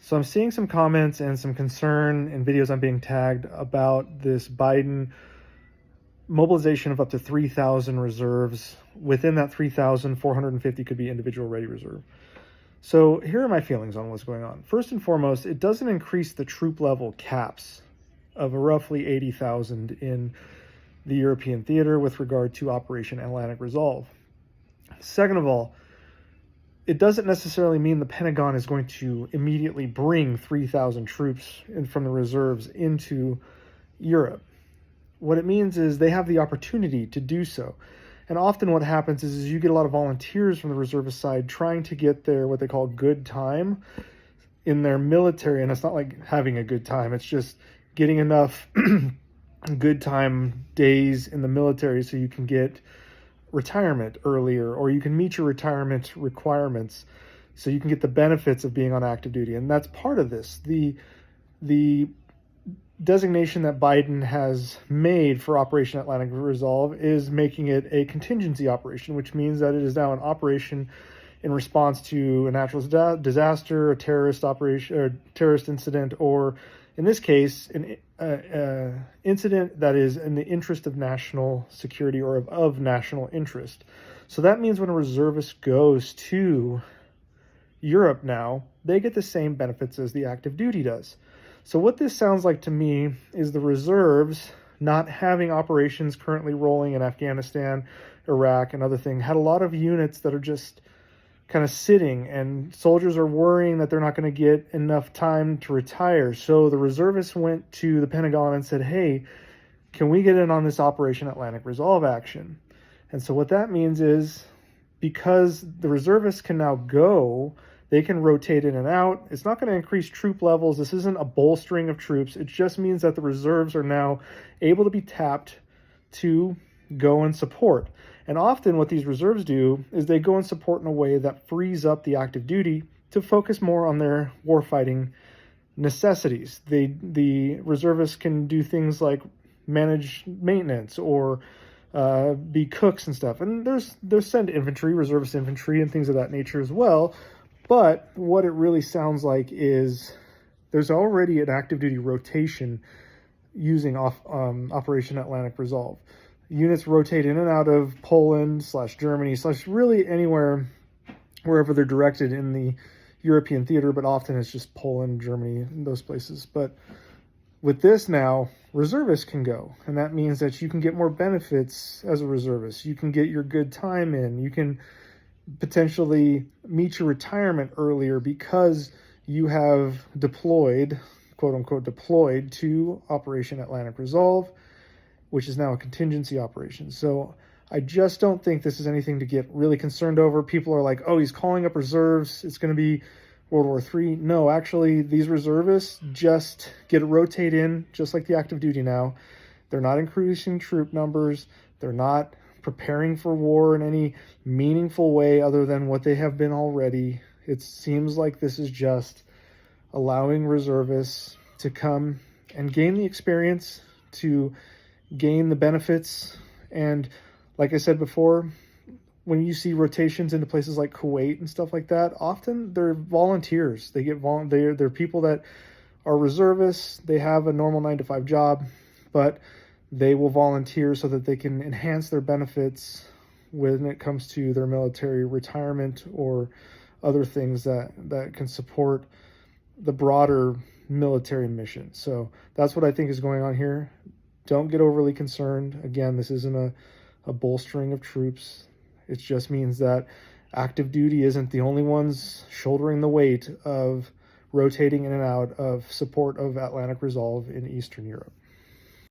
So I'm seeing some comments and some concern in videos I'm being tagged about this Biden mobilization of up to 3,000 reserves. Within that 3,000, 450 could be individual ready reserve. So here are my feelings on what's going on. First and foremost, it doesn't increase the troop level caps of roughly 80,000 in the European theater with regard to Operation Atlantic Resolve. Second of all, it doesn't necessarily mean the Pentagon is going to immediately bring 3,000 troops from the reserves into Europe. What it means is they have the opportunity to do so. And often what happens is you get a lot of volunteers from the reservist side trying to get their what they call good time in their military. And it's not like having a good time. It's just getting enough good time days in the military so you can get retirement earlier, or you can meet your retirement requirements so you can get the benefits of being on active duty. And that's part of this. The designation that Biden has made for Operation Atlantic Resolve is making it a contingency operation, which means that it is now an operation in response to a natural disaster, a terrorist operation, or terrorist incident, or in this case, an incident that is in the interest of national security or of national interest. So that means when a reservist goes to Europe now, they get the same benefits as the active duty does. So what this sounds like to me is the reserves not having operations currently rolling in Afghanistan, Iraq, and other things, had a lot of units that are just kind of sitting, and soldiers are worrying that they're not going to get enough time to retire. So the reservists went to the Pentagon and said, hey, can we get in on this Operation Atlantic Resolve action? And so what that means is because the reservists can now go, they can rotate in and out. It's not going to increase troop levels. This isn't a bolstering of troops. It just means that the reserves are now able to be tapped to go and support. And often what these reserves do is they go and support in a way that frees up the active duty to focus more on their warfighting necessities. The reservists can do things like manage maintenance or be cooks and stuff. And there's send infantry, reservist infantry, and things of that nature as well. But what it really sounds like is there's already an active duty rotation using Operation Atlantic Resolve. Units rotate in and out of Poland / Germany / really anywhere, wherever they're directed in the European theater, but often it's just Poland, Germany, those places. But with this now, reservists can go, and that means that you can get more benefits as a reservist. You can get your good time in. You can potentially meet your retirement earlier because you have deployed, quote unquote, deployed to Operation Atlantic Resolve, which is now a contingency operation. So I just don't think this is anything to get really concerned over. People are like, oh, he's calling up reserves. It's going to be World War III. No, actually, these reservists just get to rotate in just like the active duty now. They're not increasing troop numbers. They're not preparing for war in any meaningful way other than what they have been already. It seems like this is just allowing reservists to come and gain the experience, to gain the benefits. And like I said before, when you see rotations into places like Kuwait and stuff like that, often they're volunteers. They get they're people that are reservists. They have a normal 9-to-5 job, but they will volunteer so that they can enhance their benefits when it comes to their military retirement or other things that can support the broader military mission. So that's what I think is going on here. Don't get overly concerned. Again, this isn't a bolstering of troops. It just means that active duty isn't the only ones shouldering the weight of rotating in and out of support of Atlantic Resolve in Eastern Europe.